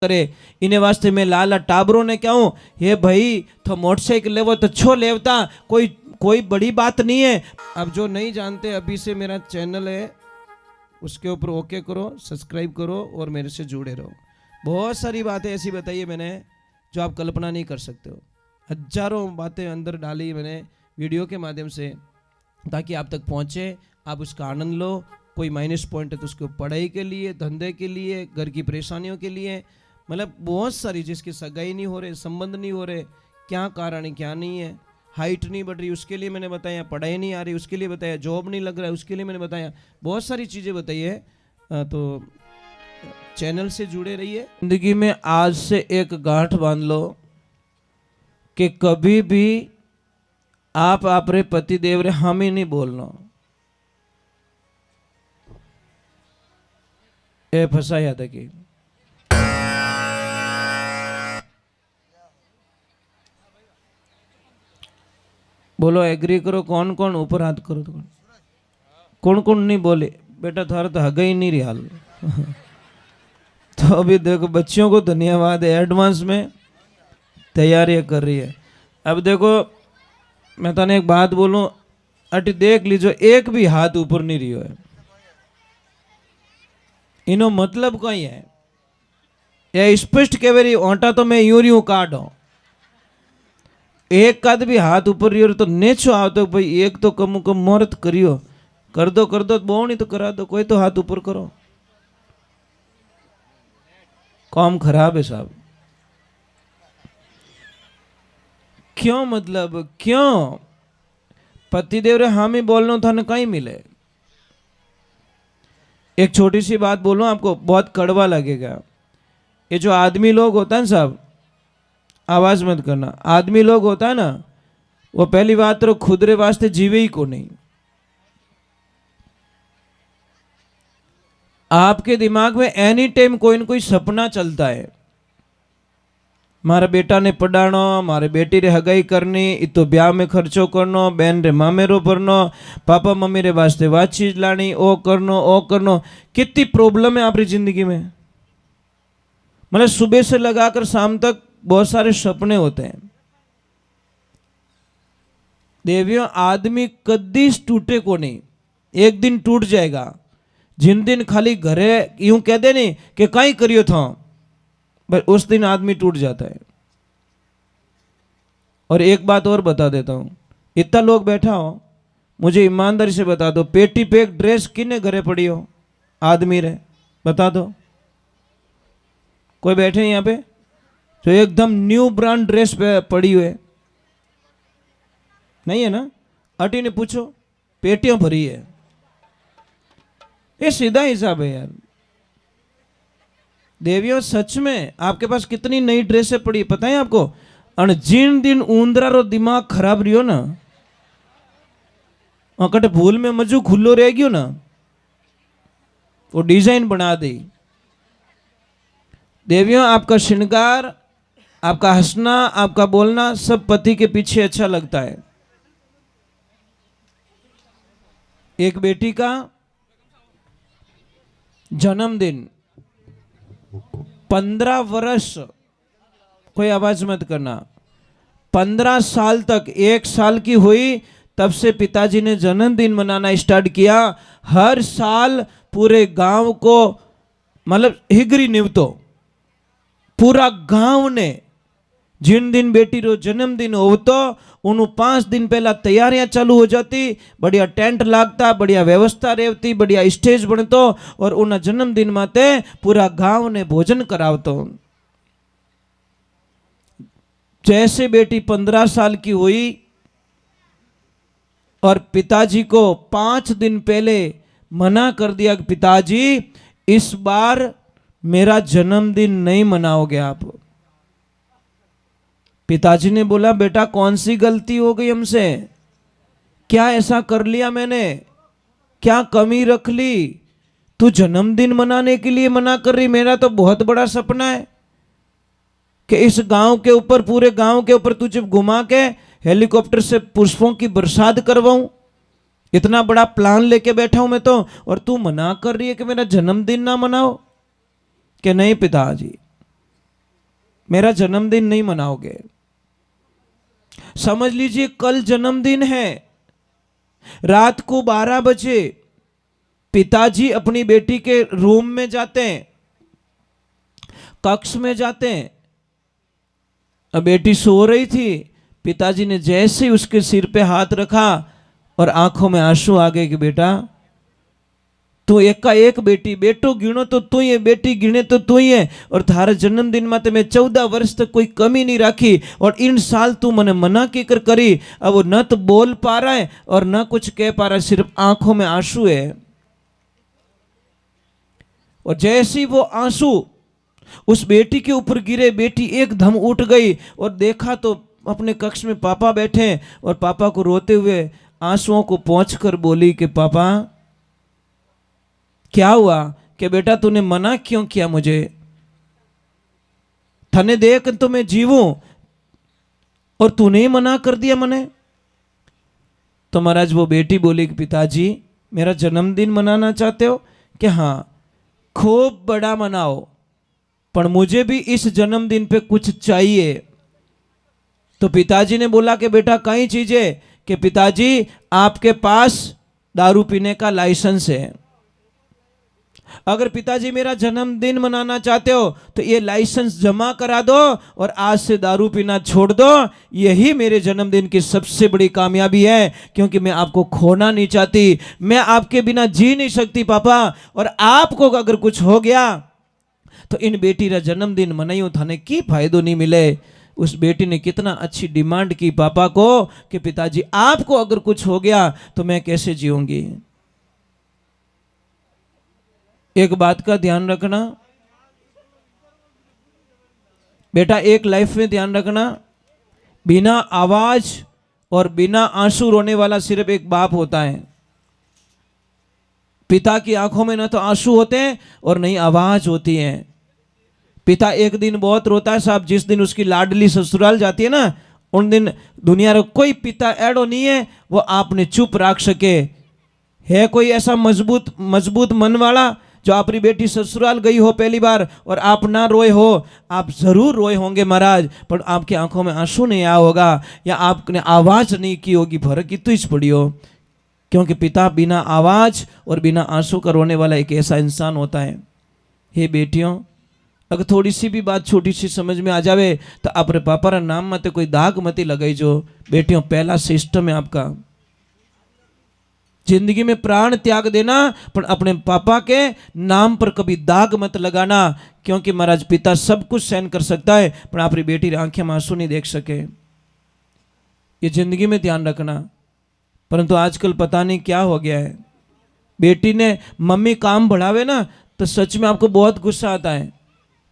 करे इन्हें वास्ते मैं लाला टाबरों ने क्या हूँ ये भाई तो मोटरसाइकिल लेवो तो छो लेवता कोई कोई बड़ी बात नहीं है। अब जो नहीं जानते अभी से मेरा चैनल है उसके ऊपर ओके करो, सब्सक्राइब करो और मेरे से जुड़े रहो। बहुत सारी बातें ऐसी बताई है मैंने जो आप कल्पना नहीं कर सकते हो। हजारों बातें अंदर डाली मैंने वीडियो के माध्यम से ताकि आप तक पहुँचे, आप उसका आनंद लो। कोई माइनस पॉइंट है तो उसको पढ़ाई के लिए, धंधे के लिए, घर की परेशानियों के लिए, मतलब बहुत सारी, जिसकी सगाई नहीं हो रहे, संबंध नहीं हो रहे, क्या कारण है क्या नहीं है, हाइट नहीं बढ़ रही उसके लिए मैंने बताया, पढ़ाई नहीं आ रही उसके लिए बताया, जॉब नहीं लग रहा है उसके लिए मैंने बताया, बहुत सारी चीज़ें बताई है। तो चैनल से जुड़े रहिए। जिंदगी में आज से एक गांठ बांध लो कि कभी भी आप अपने पति देव रे हम ही नहीं बोलना। ए फसाया था कि बोलो एग्री करो। कौन कौन ऊपर हाथ करो तो कौन कौन नहीं बोले बेटा थारा तो हगा ही नहीं रही हाल। तो अभी देखो बच्चियों को धन्यवाद है, एडवांस में तैयारियां कर रही है। अब देखो मैं तने एक बात बोलूं, अटी देख लीजिए एक भी हाथ ऊपर नहीं रही है, इनो मतलब कई है ये स्पष्ट कह ओंटा तो मैं यूं यूं काटो, एक काद भी हाथ ऊपर रही तो नेचो आवतो भाई एक तो कम कम मुहूर्त करियो, कर दो बहु नहीं तो करा दो, कोई तो हाथ ऊपर करो। काम खराब है साहब। क्यों मतलब क्यों पतिदेव रे हामी बोलना था ना कहीं मिले। एक छोटी सी बात बोलूं आपको, बहुत कड़वा लगेगा। ये जो आदमी लोग होता है ना साहब, आवाज मत करना, आदमी लोग होता है ना वो पहली बात तो खुद रे वास्ते जीवे ही को नहीं। आपके दिमाग में एनी टाइम कोई न कोई सपना चलता है, मारा बेटा ने पढ़ानो, मारे बेटी रे हगाई करनी, इतो ब्याह में खर्चो करनो, बहन रे मामेरो भरनो, पापा मम्मी रे वास्ते वात चीज लानी, ओ करनो। कितनी प्रॉब्लम है आपकी जिंदगी में। मतलब सुबह से लगाकर शाम तक बहुत सारे सपने होते हैं। देवियों आदमी कदी टूटे को नहीं, एक दिन टूट जाएगा। जिन दिन खाली घरे यूं कह दे नहीं कि कहीं करियो था, बस उस दिन आदमी टूट जाता है। और एक बात और बता देता हूं, इतना लोग बैठा हो मुझे ईमानदारी से बता दो, पेटी पे एक ड्रेस किने घरे पड़ी हो आदमी रे बता दो। कोई बैठे यहाँ पे जो एकदम न्यू ब्रांड ड्रेस पे पड़ी हुई है? नहीं है ना? अटी ने पूछो, पेटियां भरी है। ये सीधा हिसाब है यार। देवियों सच में आपके पास कितनी नई ड्रेसें पड़ी पता है आपको? और जिन दिन ऊंदरा रो दिमाग खराब रहियो ना, अकट भूल में मजू खुल्लो रह गयो ना, वो डिजाइन बना दी। देवियों आपका श्रृंगार, आपका हंसना, आपका बोलना सब पति के पीछे अच्छा लगता है। एक बेटी का जन्मदिन 15 वर्ष, कोई आवाज मत करना, 15 साल तक, 1 साल की हुई तब से पिताजी ने जन्मदिन मनाना स्टार्ट किया। हर साल पूरे गांव को, मतलब हिगरी निवतो पूरा गांव ने जिन दिन बेटी रो जन्मदिन होतो उन 5 दिन पहला तैयारियां चालू हो जाती, बढ़िया टेंट लागता, बढ़िया व्यवस्था रहती, बढ़िया स्टेज बनतो और उन जन्मदिन माते पूरा गांव ने भोजन करावतो। जैसे बेटी 15 साल की हुई और पिताजी को 5 दिन पहले मना कर दिया कि पिताजी इस बार मेरा जन्मदिन नहीं मनाओगे आप। पिताजी ने बोला बेटा कौन सी गलती हो गई हमसे, क्या ऐसा कर लिया मैंने, क्या कमी रख ली, तू जन्मदिन मनाने के लिए मना कर रही? मेरा तो बहुत बड़ा सपना है कि इस गांव के ऊपर, पूरे गांव के ऊपर तुझे घुमा के हेलीकॉप्टर से पुष्पों की बरसात करवाऊं, इतना बड़ा प्लान लेके बैठा हूं मैं तो, और तू मना कर रही है कि मेरा जन्मदिन ना मनाओ। कि नहीं पिताजी मेरा जन्मदिन नहीं मनाओगे। समझ लीजिए कल जन्मदिन है, रात को 12 बजे पिताजी अपनी बेटी के रूम में जाते हैं, कक्ष में जाते हैं। अब बेटी सो रही थी, पिताजी ने जैसे ही उसके सिर पे हाथ रखा और आंखों में आंसू आ गए कि बेटा तू एक का एक बेटी, बेटो गिनो तो तू ही है, बेटी गिने तो तू ही है, और थारे जन्मदिन में तो मैं 14 वर्ष तक कोई कमी नहीं राखी, और इन साल तू मने मना की कर करी। अब वो न तो बोल पा रहा है और न कुछ कह पा रहा है, सिर्फ आंखों में आंसू है। और जैसे ही वो आंसू उस बेटी के ऊपर गिरे, बेटी एकदम उठ गई और देखा तो अपने कक्ष में पापा बैठे, और पापा को रोते हुए आंसुओं को पोंछकर बोली कि पापा क्या हुआ, कि बेटा तूने मना क्यों किया मुझे, थने देख तो मैं जीवूं और तूने ही मना कर दिया मने। तो महाराज वो बेटी बोली कि पिताजी मेरा जन्मदिन मनाना चाहते हो, कि हाँ खूब बड़ा मनाओ, पर मुझे भी इस जन्मदिन पे कुछ चाहिए। तो पिताजी ने बोला कि बेटा कई चीजें, कि पिताजी आपके पास दारू पीने का लाइसेंस है, अगर पिताजी मेरा जन्मदिन मनाना चाहते हो तो ये लाइसेंस जमा करा दो और आज से दारू पीना छोड़ दो, यही मेरे जन्मदिन की सबसे बड़ी कामयाबी है, क्योंकि मैं आपको खोना नहीं चाहती, मैं आपके बिना जी नहीं सकती पापा, और आपको अगर कुछ हो गया तो इन बेटी का जन्मदिन मनाइयो थाने की फायदो नहीं मिले। उस बेटी ने कितना अच्छी डिमांड की पापा को कि पिताजी आपको अगर कुछ हो गया तो मैं कैसे जीऊंगी। एक बात का ध्यान रखना बेटा, एक लाइफ में ध्यान रखना, बिना आवाज और बिना आंसू रोने वाला सिर्फ एक बाप होता है। पिता की आंखों में ना तो आंसू होते हैं और नहीं आवाज होती है। पिता एक दिन बहुत रोता है साहब, जिस दिन उसकी लाडली ससुराल जाती है ना, उन दिन दुनिया में कोई पिता एडो नहीं है वो आपने चुप रख सके। है कोई ऐसा मजबूत मन वाला जो अपनी बेटी ससुराल गई हो पहली बार और आप ना रोए हो? आप जरूर रोए होंगे महाराज, पर आपकी आंखों में आंसू नहीं आया होगा या आपने आवाज नहीं की होगी, फर्क इतनी ही पड़ी हो। क्योंकि पिता बिना आवाज और बिना आंसू का रोने वाला एक ऐसा इंसान होता है। हे बेटियों, अगर थोड़ी सी भी बात छोटी सी समझ में आ जावे तो अपने पापा रा नाम मत कोई दाग मती लगाई जो। बेटियों पहला सिस्टम है आपका जिंदगी में प्राण त्याग देना, पर अपने पापा के नाम पर कभी दाग मत लगाना, क्योंकि महाराज पिता सब कुछ सहन कर सकता है पर आपकी बेटी आंखें में आंसू नहीं देख सके। ये जिंदगी में ध्यान रखना। परंतु आजकल पता नहीं क्या हो गया है, बेटी ने मम्मी काम बढ़ावे ना तो सच में आपको बहुत गुस्सा आता है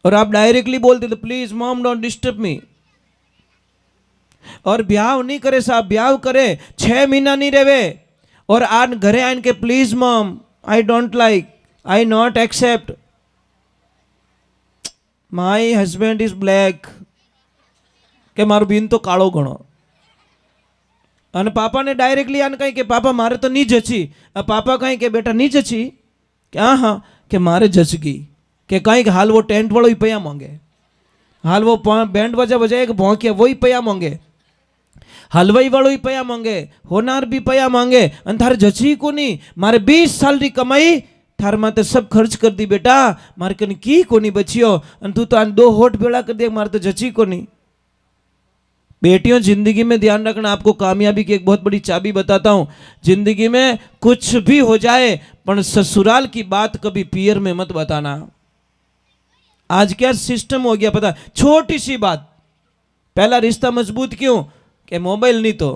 और आप डायरेक्टली बोलते please mom don't disturb me. और ब्याह नहीं करे साहब, ब्याह करे 6 महीना नहीं रहे और आन घरे आन के please mom I don't like, I not accept, my husband is black, के मारो बीन तो कालो घणो। અને પાપા ને ડાયરેક્ટલી આને કહી કે પાપા મારે તો નહીં જચી, પાપા કહી કે બેટા નહીં જચી, કે હા કે મારે જચગી, કે કहीं કે हाल वो टेंट वालों ही पैया मांगे, हाल वो बैंड बजा बजाए भौंकिया वही पैया मांगे, हलवाई वालों ही पैया मांगे, होनार भी पैया मांगे, अन थारे जची को नहीं, मारे 20 साल री कमाई थार माते सब खर्च कर दी बेटा, मारे कन की को नहीं बचियो, अन तू तो 2 होठ बेड़ा कर दे, मारे तो जची को नहीं। बेटियों जिंदगी में ध्यान रखना, आपको कामयाबी की एक बहुत बड़ी चाबी बताता हूं। जिंदगी में कुछ भी हो जाए पर ससुराल की बात कभी पियर में मत बताना। आज क्या सिस्टम हो गया पता, छोटी सी बात पहला रिश्ता मजबूत क्यों के मोबाइल नहीं तो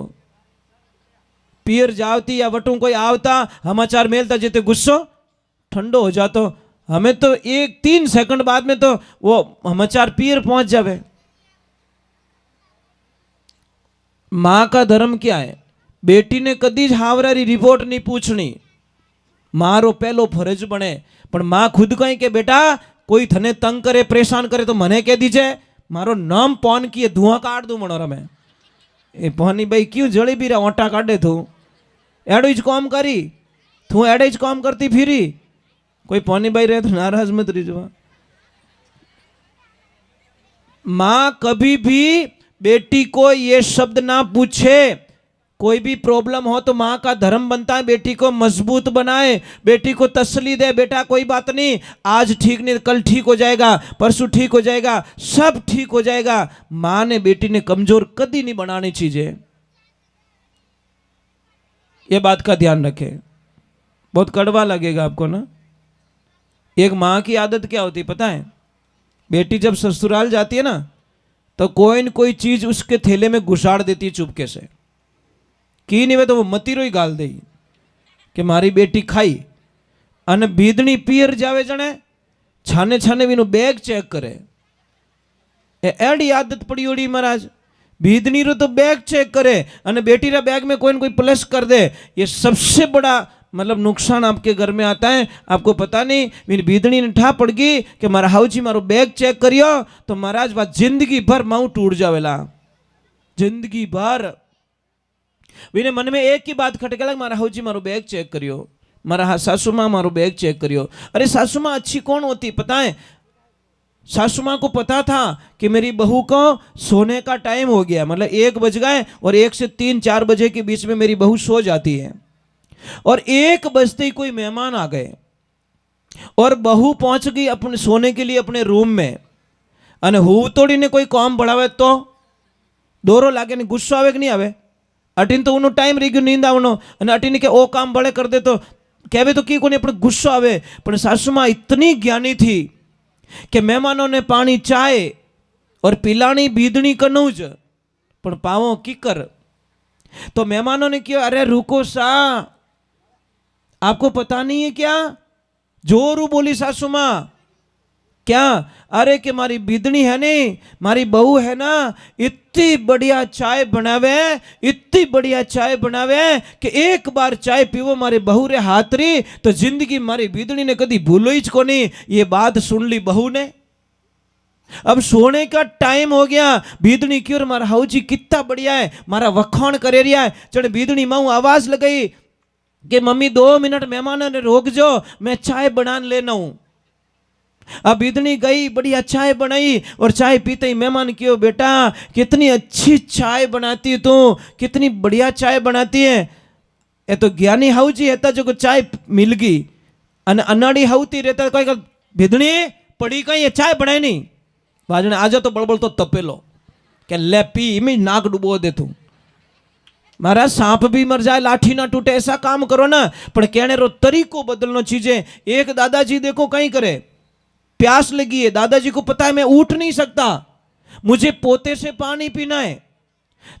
पियर जावती या वटू कोई आवता समाचार मेलता जेते गुस्सो ठंडो हो जातो, हमें तो 1-3 सेकंड बाद में तो वो समाचार पियर पहुंच जावे। माँ का धर्म क्या है, बेटी ने कदी ज हावरारी रिपोर्ट नहीं पूछनी, मारो पहलो फरज बने। पर माँ खुद कहीं के बेटा कोई थने तंग करे परेशान करे तो मने कह दीजे, मारो नाम पौन किए धुआं काट दू मनो रमे, ए पौनी भाई क्यों जड़ी भी रहा ओटा काटे तू एडो ज काम करी, तू एडे ज काम करती फिरी, कोई पौनी भाई रहे तो नाराज मत रही। माँ कभी भी बेटी को ये शब्द ना पूछे। कोई भी प्रॉब्लम हो तो माँ का धर्म बनता है बेटी को मजबूत बनाए, बेटी को तसल्ली दे, बेटा कोई बात नहीं, आज ठीक नहीं कल ठीक हो जाएगा, परसों ठीक हो जाएगा, सब ठीक हो जाएगा। माँ ने बेटी ने कमजोर कभी नहीं बनानी चीजें, ये बात का ध्यान रखें। बहुत कड़वा लगेगा आपको ना। एक माँ की आदत क्या होती पता है, बेटी जब ससुराल जाती है ना तो कोई न कोई चीज उसके थैले में घुसाड़ देती है चुपके से, की नहीं वे तो वो मतीरो ही गाल दे कि मारी बेटी खाई। अने बीदनी पियर जावे जने छाने छाने वीनु बैग चेक करे, एडी आदत पड़ी ओड़ी महाराज। बीदनी रो तो बैग चेक करे अने बेटी रा बैग में कोई न कोई प्लस कर दे। ये सबसे बड़ा मतलब नुकसान आपके घर में आता है, आपको पता नहीं। मेरी बीदनी ने ठा पड़ गई कि मारा हाउजी मारो बैग चेक करियो तो महाराज बात जिंदगी भर माऊ टूट जावेला, जिंदगी भर। विने मन में एक ही बात खटके लग, मारा हाउजी मारो बैग चेक करियो, मारा सासू माँ मारो बैग चेक करियो। अरे सासू माँ अच्छी कौन होती पता है, सासू माँ को पता था कि मेरी बहू को सोने का टाइम हो गया, मतलब 1 बज गए और 1 से 3-4 बजे के बीच में मेरी बहू सो जाती है। और 1 बजते ही कोई मेहमान आ गए और बहू पहुंच गई अपने सोने के लिए अपने रूम में, अने हूँ तोड़ी ने कोई काम बढ़ावे तो दोरो लागे ने गुस्सो आवे कि नहीं आवे। अटीन तो उनो टाइम रही गयो नींद आवनो अने अटीन के ओ काम बड़े कर दे तो कहवे तो की कोने अपने गुस्सो आवे। पर सासू माँ इतनी ज्ञानी थी कि मेहमानों ने पानी चाय और पिलानी बीदनी कनूज पण पावो कीकर। तो मेहमानों ने किया, अरे रुको सा, आपको पता नहीं है क्या, जोरू बोली सासू माँ, क्या, अरे कि मारी बीदनी है नहीं, मारी बहू है ना, इतनी बढ़िया चाय बनावे, इतनी बढ़िया चाय बनावे कि एक बार चाय पीवो मारे बहू रे हाथ री तो जिंदगी मारी बीदनी ने कदी भूलो ही कोनी। ये बात सुन ली बहू ने। अब सोने का टाइम हो गया, बीदनी क्यों, मारा हाउ जी कितना बढ़िया है, मारा वखाण करे रिया है। चढ़ बीदनी माऊ आवाज लगाई कि मम्मी 2 मिनट मेहमानों ने रोक जो, मैं चाय बना लेना हूं। अब बीदनी गई, बड़ी चाय बनाई और चाय पीते ही मेहमान क्यों, बेटा कितनी अच्छी चाय बनाती तू, कितनी बढ़िया चाय बनाती है। ये तो ज्ञानी हाउजी है जो को चाय मिल गई, अनाड़ी हाउती रहता कोई बीदनी पड़ी कहीं चाय बनाई नहीं, बाजने आजा तो बड़बड़ तो तपेलो क्या ले पी में नाक डुबो दे तू। महाराज सांप भी मर जाए लाठी ना टूटे, ऐसा काम करो ना, पर कहने रो तरीको बदलनो चीजें। एक दादाजी देखो कहीं करे, प्यास लगी है, दादाजी को पता है मैं उठ नहीं सकता, मुझे पोते से पानी पीना है।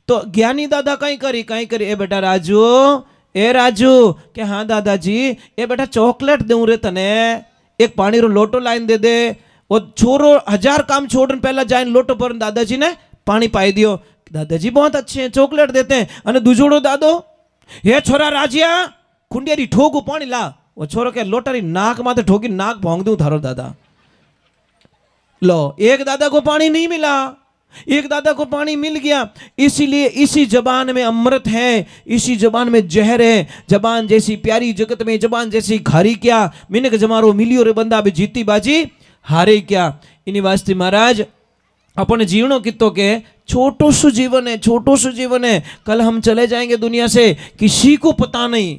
तो ज्ञानी दादा कहीं करी, ए बेटा राजू, ए राजू के हाँ दादाजी, ए बेटा चॉकलेट दूं रे तने, एक पानी रो लोटो लाइन दे दे। वो छोरो 1000 काम छोड़ने पहला जाए लोटो पर दादाजी ने पानी पाई दियो। दादाजी बहुत अच्छे हैं, चॉकलेट देते हैं। अने दूजोड़ो दादो, हे छोरा राजिया खुंडियारी ठोकू पानी ला। वो छोरो के लोटारी नाक माथे ठोकी, नाक भोंग दूं थारो दादा। लो, एक दादा को पानी नहीं मिला, एक दादा को पानी मिल गया। इसीलिए इसी जबान में अमृत है, इसी जबान में जहर है। जबान जैसी प्यारी जगत में जबान जैसी खारी क्या, मिनक जमारो मिलियो रे बंदा भी जीती बाजी हारे क्या। इन्हीं वास्ते महाराज अपने जीवनों कितो के छोटो सु जीवन है, छोटो सु जीवन है, कल हम चले जाएंगे दुनिया से, किसी को पता नहीं।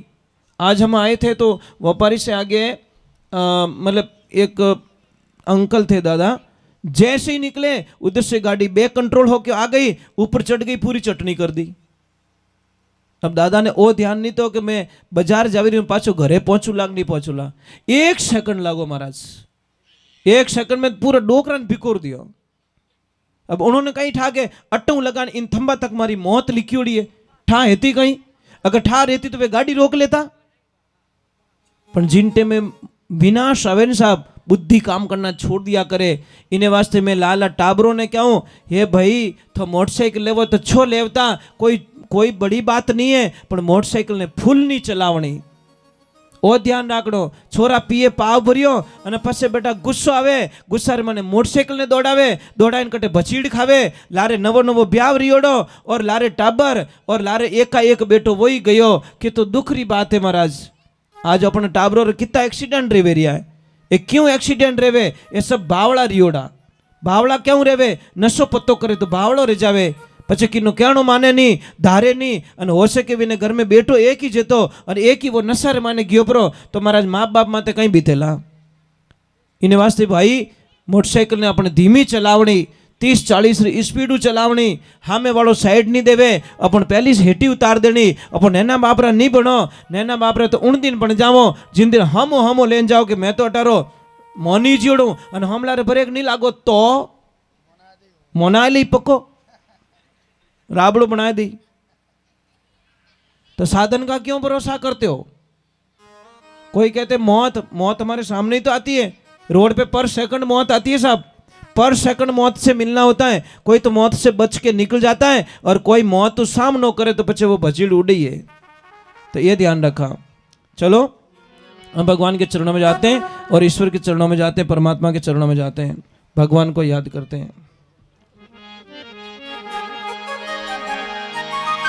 आज हम आए थे तो व्यापारी से आगे मतलब एक अंकल थे दादा, जैसे ही निकले उधर से गाड़ी बैक कंट्रोल होके आ गई, ऊपर चढ़ गई, पूरी चटनी कर दी। अब दादा ने ओ ध्यान नहीं तो कि मैं बाजार जावी रही हूं, पाछो घरे पहुंचू लाग नहीं पहुंचू ला। 1 सेकंड लागो महाराज, 1 सेकंड में पूरा डोकरा ने भिकोर दियो। अब उन्होंने कहीं ठा के अट्टू लगान इन थंबा तक मारी मौत लिखी उड़ी है, ठा हेती कहीं, अगर ठा रहती तो वे गाड़ी रोक लेता। पर जिनटे में विनाश आवे न साहब, बुद्धि काम करना छोड़ दिया करे। इन्हें वास्ते मैं लाला टाबरों ने कहूं, हे भाई तो मोटरसाइकिल लेवो तो छो लेवता, कोई बड़ी बात नहीं है, पर मोटरसाइकिल ने फूल नहीं चलावनी। ओ ध्यान राखड़ो, छोरा पीए पाव भरियो अने पछे बेटा गुस्सो आवे, गुस्सा रे मने मोटरसाइकिल ने दौड़ावे, दौड़ाईने कटे भचीड़ खावे, लारे नवो नवो ब्याव रियोड़ो और लारे टाबर और लारे एकाएक बेटो वही गयो। कि तो दुख री बात है महाराज। आज अपने टाबरों रे कितना एक्सीडेंट रेवे रिया है, ये क्यों एक्सीडेंट रेवे, ये सब बावड़ा रियोड़ा, भावड़ा क्यों रेवे? नशो पत्तो करे तो भावड़ो रह जावे। પછી કીનું કહેણું માને નહીં, ધારે નહીં, અને હોશે કે વિને ઘર में બેઠો એક ही જતો અને એક ही वो નશારે માને ગયો પરો તો મારા મા બાપ માટે કંઈ બીતેલા। એને વાસ્તે ભાઈ મોટરસાइकिल ने આપણે ધીમી ચલાવણી, 30-40 री स्पीड चलावनी, हामे वालों साइड नहीं देवे, अपन पहली से हेटी उतार देनी। अपन नैना बापरा नहीं बनो, नैना बापरा तो उन दिन बन जाओ जिन दिन हमो लेन जाओ कि मैं तो अटारो मोनी जीड़ू और हमलारे ब्रेक नहीं लागो तो मोना ली पक्को राबड़ो बना दी। तो साधन का क्यों भरोसा करते हो? कोई कहते मौत हमारे सामने ही तो आती है, रोड पे पर सेकंड मौत आती है साहब, पर सेकंड मौत से मिलना होता है। कोई तो मौत से बच के निकल जाता है और कोई मौत तो सामनो करे तो पीछे वो भजीड़ उड़ी है। तो ये ध्यान रखा। चलो हम भगवान के चरणों में जाते हैं और ईश्वर के चरणों में जाते हैं, परमात्मा के चरणों में जाते हैं, भगवान को याद करते हैं।